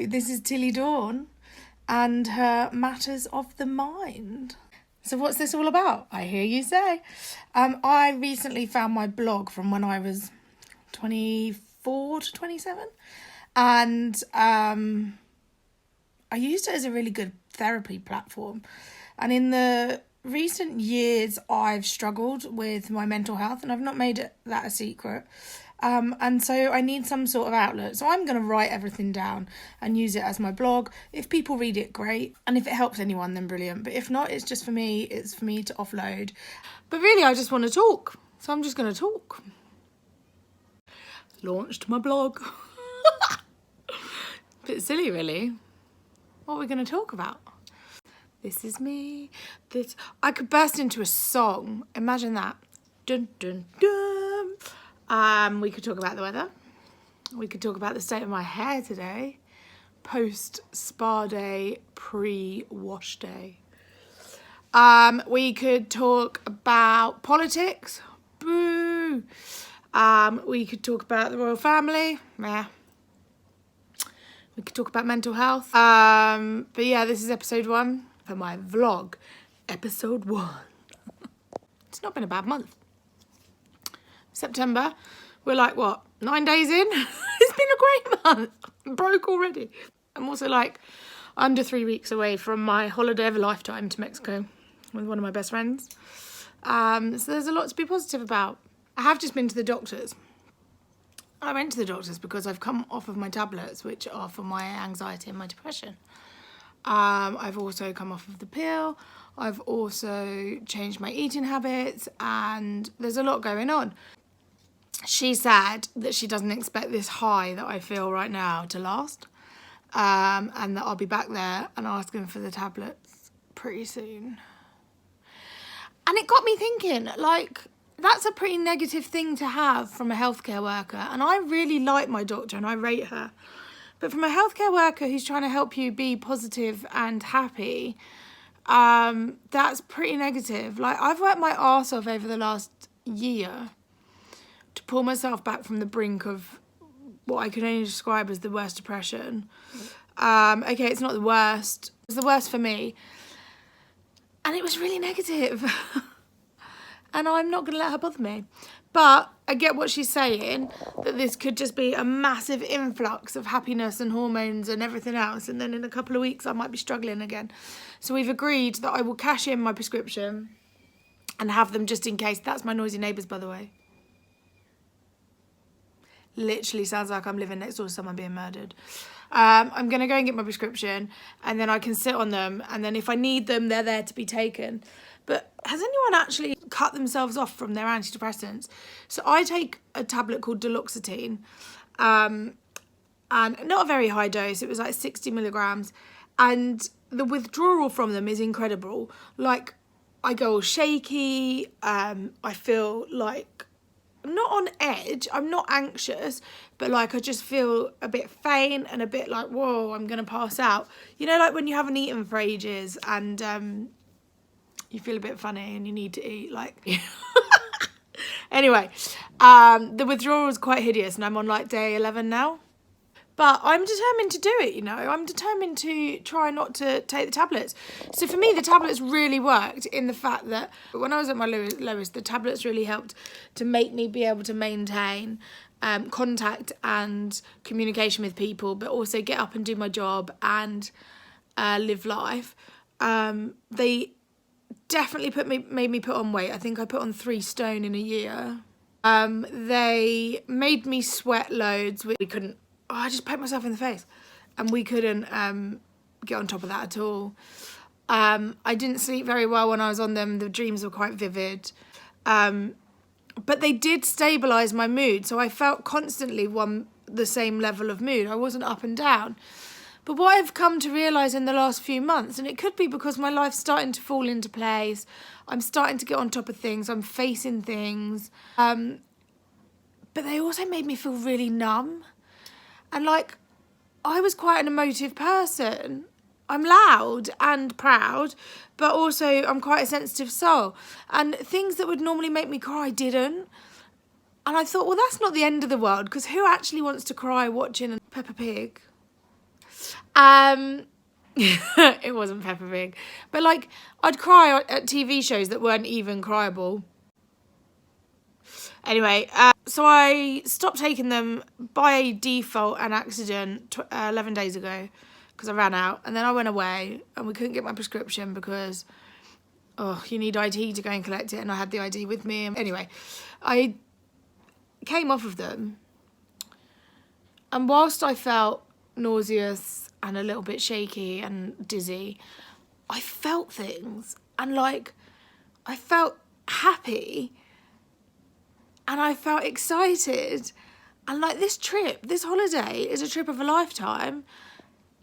this is Tilly Dawn and her Matters of the Mind. So what's this all about? I hear you say. I recently found my blog from when I was 24 to 27, and I used it as a really good therapy platform. And in the recent years, I've struggled with my mental health, and I've not made that a secret. And so I need some sort of outlet. So I'm going to write everything down and use it as my blog. If people read it, great. And if it helps anyone, then brilliant. But if not, it's just for me. It's for me to offload. But really, I just want to talk. So I'm just going to talk. Launched my blog. Bit silly, really. What are we going to talk about? This is me. I could burst into a song. Imagine that. Dun, dun, dun. We could talk about the weather. We could talk about the state of my hair today. Post-spa day, pre-wash day. We could talk about politics. Boo. We could talk about the royal family. Meh. We could talk about mental health. But yeah, this is episode 1 for my vlog. Episode 1. It's not been a bad month. September, we're like, what, 9 days in? It's been a great month. I'm broke already. I'm also like under 3 weeks away from my holiday of a lifetime to Mexico with one of my best friends. So there's a lot to be positive about. I have just been to the doctors. I went to the doctors because I've come off of my tablets, which are for my anxiety and my depression. I've also come off of the pill. I've also changed my eating habits, and there's a lot going on. She said that she doesn't expect this high that I feel right now to last, and that I'll be back there and asking for the tablets pretty soon. And it got me thinking, like, that's a pretty negative thing to have from a healthcare worker. And I really like my doctor and I rate her. But from a healthcare worker who's trying to help you be positive and happy, that's pretty negative. Like, I've worked my arse off over the last year to pull myself back from the brink of what I can only describe as the worst depression. Okay, it's not the worst. It's the worst for me. And it was really negative. And I'm not going to let her bother me. But I get what she's saying, that this could just be a massive influx of happiness and hormones and everything else. And then in a couple of weeks, I might be struggling again. So we've agreed that I will cash in my prescription and have them just in case. That's my noisy neighbours, by the way. Literally sounds like I'm living next door to someone being murdered. I'm going to go and get my prescription, and then I can sit on them. And then if I need them, they're there to be taken. But has anyone actually cut themselves off from their antidepressants? So I take a tablet called duloxetine, and not a very high dose. It was like 60 milligrams. And the withdrawal from them is incredible. Like, I go all shaky. I feel like I'm not on edge. I'm not anxious, but like I just feel a bit faint and a bit like, whoa, I'm going to pass out. You know, like when you haven't eaten for ages and you feel a bit funny and you need to eat, like. Anyway, the withdrawal is quite hideous and I'm on like day 11 now. But I'm determined to do it, you know. I'm determined to try not to take the tablets. So for me, the tablets really worked in the fact that when I was at my lowest, the tablets really helped to make me be able to maintain contact and communication with people, but also get up and do my job and live life. They definitely made me put on weight. I think I put on 3 stone in a year. They made me sweat loads. We couldn't. I just poked myself in the face, and we couldn't get on top of that at all. I didn't sleep very well when I was on them. The dreams were quite vivid. But they did stabilise my mood, so I felt constantly the same level of mood. I wasn't up and down. But what I've come to realise in the last few months, and it could be because my life's starting to fall into place, I'm starting to get on top of things, I'm facing things, but they also made me feel really numb. And like, I was quite an emotive person. I'm loud and proud, but also I'm quite a sensitive soul. And things that would normally make me cry didn't. And I thought, well, that's not the end of the world, because who actually wants to cry watching Peppa Pig? It wasn't Peppa Pig. But like, I'd cry at TV shows that weren't even cryable. Anyway, so I stopped taking them by default and accident 11 days ago because I ran out. And then I went away and we couldn't get my prescription because, you need ID to go and collect it. And I had the ID with me. Anyway, I came off of them. And whilst I felt nauseous and a little bit shaky and dizzy, I felt things. And like, I felt happy. And I felt excited. And like this holiday is a trip of a lifetime.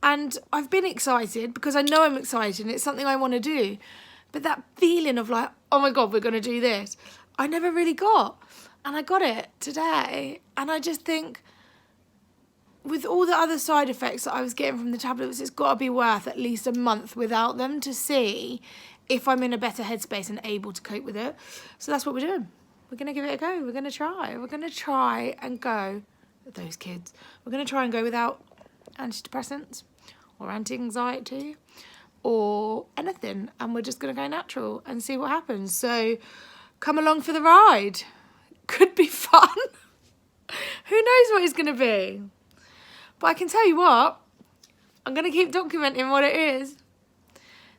And I've been excited because I know I'm excited and it's something I want to do. But that feeling of like, oh my God, we're going to do this, I never really got. And I got it today. And I just think with all the other side effects that I was getting from the tablets, it's got to be worth at least a month without them to see if I'm in a better headspace and able to cope with it. So that's what we're doing. We're going to give it a go. We're going to try. We're going to try and go, those kids, we're going to try and go without antidepressants or anti-anxiety or anything. And we're just going to go natural and see what happens. So come along for the ride. Could be fun. Who knows what it's going to be? But I can tell you what, I'm going to keep documenting what it is.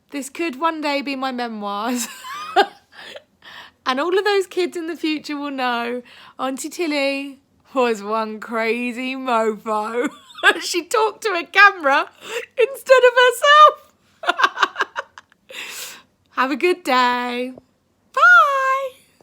This could one day be my memoirs. And all of those kids in the future will know Auntie Tilly was one crazy mofo. She talked to a camera instead of herself. Have a good day.